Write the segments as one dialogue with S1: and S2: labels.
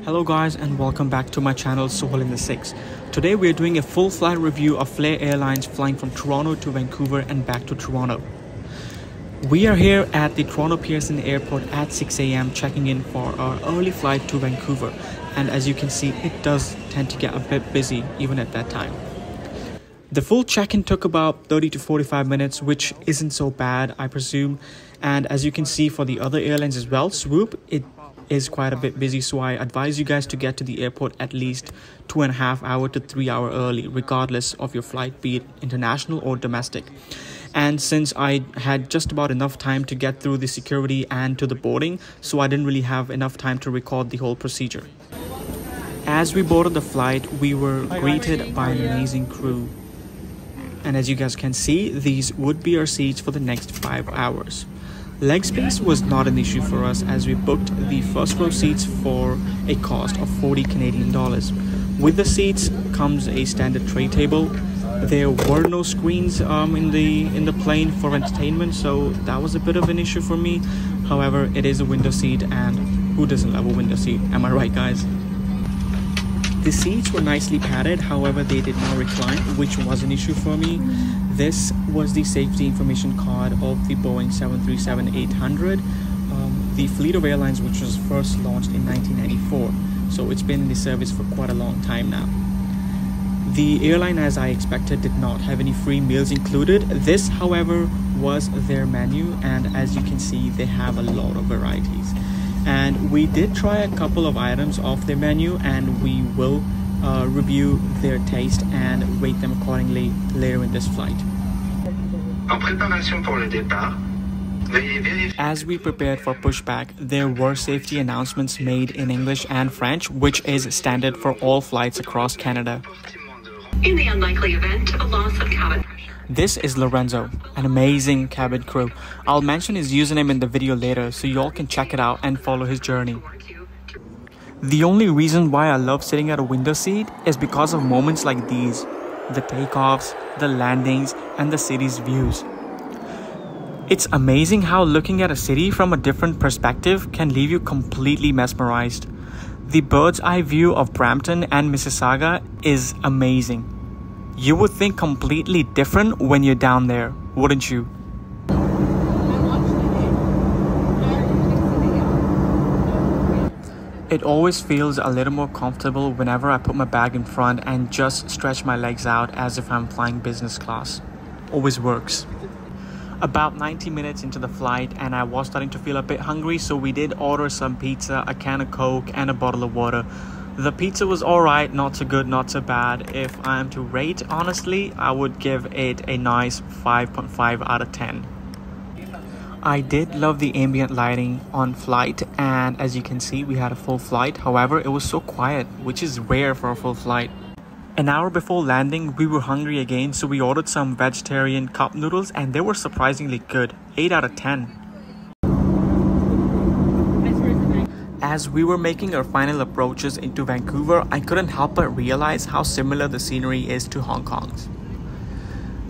S1: Hello guys and welcome back to my channel SohalinThe6. Today we are doing a full flight review of Flair Airlines flying from Toronto to Vancouver and back to Toronto. We are here at the Toronto Pearson Airport at 6 a.m. checking in for our early flight to Vancouver, and as you can see it does tend to get a bit busy even at that time. The full check-in took about 30 to 45 minutes, which isn't so bad I presume, and as you can see for the other airlines as well, Swoop, it is quite a bit busy, so I advise you guys to get to the airport at least 2.5 hours to 3 hours early regardless of your flight, be it international or domestic. And since I had just about enough time to get through the security and to the boarding, so I didn't really have enough time to record the whole procedure. As we boarded the flight, we were greeted by an amazing crew, and as you guys can see, these would be our seats for the next 5 hours. Leg space was not an issue for us as we booked the first row seats for a cost of 40 Canadian dollars. With the seats comes a standard tray table. There were no screens in the plane for entertainment, so that was a bit of an issue for me. However, it is a window seat, and who doesn't love a window seat? Am I right, guys? The seats were nicely padded, however they did not recline, which was an issue for me. This was the safety information card of the Boeing 737-800, the fleet of airlines which was first launched in 1994, so it's been in the service for quite a long time now. The airline, as I expected, did not have any free meals included. This, however, was their menu, and as you can see they have a lot of varieties. And we did try a couple of items off their menu, and we will review their taste and rate them accordingly later in this flight. As we prepared for pushback, there were safety announcements made in English and French, which is standard for all flights across Canada.
S2: In the unlikely event of a loss of cabin pressure.
S1: This is Lorenzo, an amazing cabin crew. I'll mention his username in the video later so y'all can check it out and follow his journey. The only reason why I love sitting at a window seat is because of moments like these, the takeoffs, the landings, and the city's views. It's amazing how looking at a city from a different perspective can leave you completely mesmerized. The bird's eye view of Brampton and Mississauga is amazing. You would think completely different when you're down there, wouldn't you? It always feels a little more comfortable whenever I put my bag in front and just stretch my legs out as if I'm flying business class. Always works. About 90 minutes into the flight and I was starting to feel a bit hungry, so we did order some pizza, a can of Coke, and a bottle of water. The pizza was alright, not so good, not so bad. If I am to rate, honestly, I would give it a nice 5.5 out of 10. I did love the ambient lighting on flight, and as you can see, we had a full flight. However, it was so quiet, which is rare for a full flight. An hour before landing, we were hungry again, so we ordered some vegetarian cup noodles, and they were surprisingly good, 8 out of 10. As we were making our final approaches into Vancouver, I couldn't help but realize how similar the scenery is to Hong Kong's.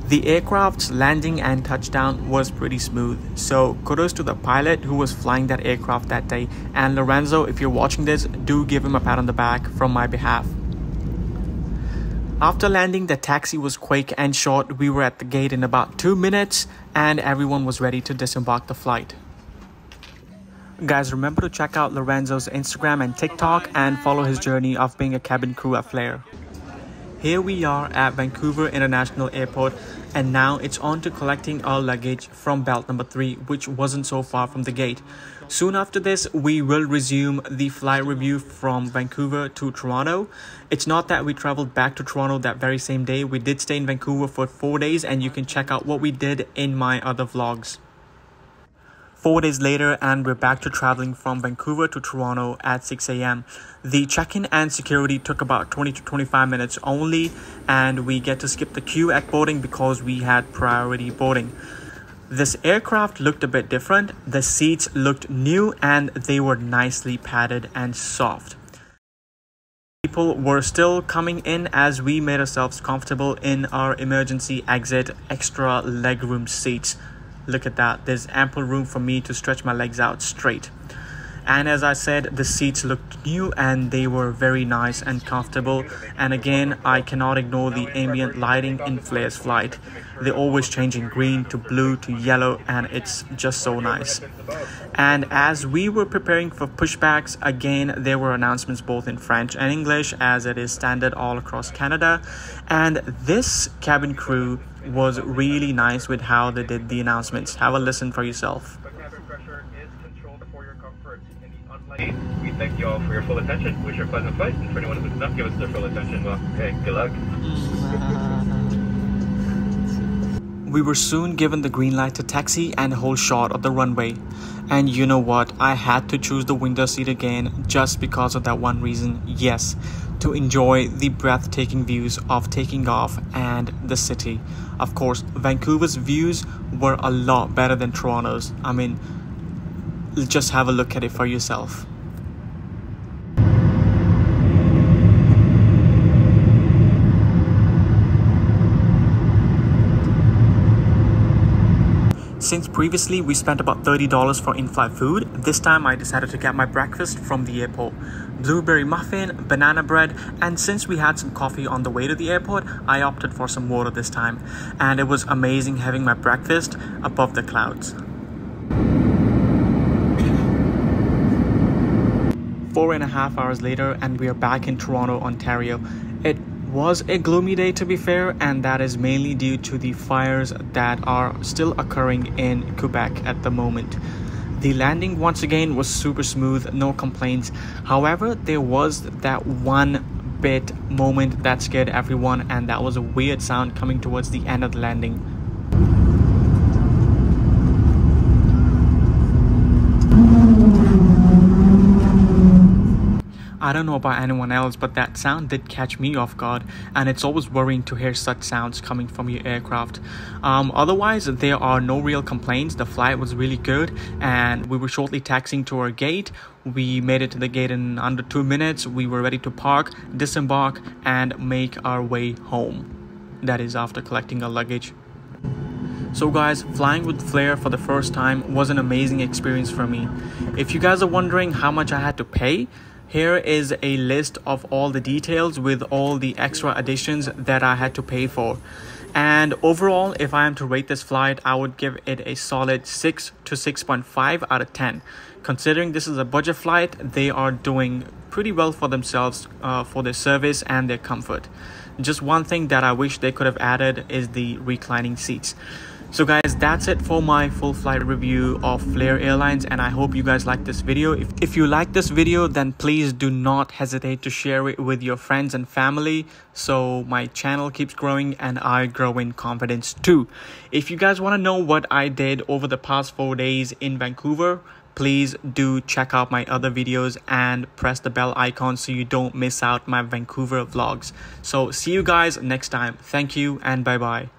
S1: The aircraft's landing and touchdown was pretty smooth, so kudos to the pilot who was flying that aircraft that day, and Lorenzo, if you're watching this, do give him a pat on the back from my behalf. After landing, the taxi was quick and short. We were at the gate in about 2 minutes and everyone was ready to disembark the flight. Guys, remember to check out Lorenzo's Instagram and TikTok and follow his journey of being a cabin crew at Flair. Here we are at Vancouver International Airport, and now it's on to collecting our luggage from belt number 3, which wasn't so far from the gate. Soon after this, we will resume the flight review from Vancouver to Toronto. It's not that we traveled back to Toronto that very same day. We did stay in Vancouver for 4 days, and you can check out what we did in my other vlogs. 4 days later, and we're back to traveling from Vancouver to Toronto at 6 a.m. The check-in and security took about 20 to 25 minutes only, and we get to skip the queue at boarding because we had priority boarding. This aircraft looked a bit different. The seats looked new and they were nicely padded and soft. People were still coming in as we made ourselves comfortable in our emergency exit extra legroom seats. Look at that, there's ample room for me to stretch my legs out straight. And as I said, the seats looked new and they were very nice and comfortable. And again, I cannot ignore the ambient lighting in Flair's flight. They always change in green to blue to yellow, and it's just so nice. And as we were preparing for pushbacks, again there were announcements both in French and English, as it is standard all across Canada. And this cabin crew was really nice with how they did the announcements. Have a listen for yourself.
S3: We thank you all for your full attention. Wish you a pleasant flight, and for anyone who does not give us their full attention, well, okay, good luck.
S1: We were soon given the green light to taxi and a whole shot of the runway. And you know what? I had to choose the window seat again just because of that one reason. Yes, to enjoy the breathtaking views of taking off and the city. Of course, Vancouver's views were a lot better than Toronto's. I mean, just have a look at it for yourself. Since previously we spent about $30 for in-flight food, this time I decided to get my breakfast from the airport. Blueberry muffin, banana bread, and since we had some coffee on the way to the airport, I opted for some water this time. And it was amazing having my breakfast above the clouds. 4.5 hours later and we are back in Toronto, Ontario. It was a gloomy day, to be fair, and that is mainly due to the fires that are still occurring in Quebec at the moment. The landing once again was super smooth, no complaints. However, there was that one bit moment that scared everyone, and that was a weird sound coming towards the end of the landing. I don't know about anyone else, but that sound did catch me off guard, and it's always worrying to hear such sounds coming from your aircraft. Otherwise, there are no real complaints. The flight was really good, and we were shortly taxiing to our gate. We made it to the gate in under 2 minutes. We were ready to park, disembark, and make our way home. That is after collecting our luggage. So guys, flying with Flair for the first time was an amazing experience for me. If you guys are wondering how much I had to pay, here is a list of all the details with all the extra additions that I had to pay for. And overall, if I am to rate this flight, I would give it a solid 6 to 6.5 out of 10. Considering this is a budget flight, they are doing pretty well for themselves for their service and their comfort. Just one thing that I wish they could have added is the reclining seats. So guys, that's it for my full flight review of Flair Airlines, and I hope you guys like this video. If you like this video, then please do not hesitate to share it with your friends and family, so my channel keeps growing and I grow in confidence too. If you guys want to know what I did over the past 4 days in Vancouver, please do check out my other videos and press the bell icon so you don't miss out my Vancouver vlogs. So see you guys next time. Thank you and bye bye.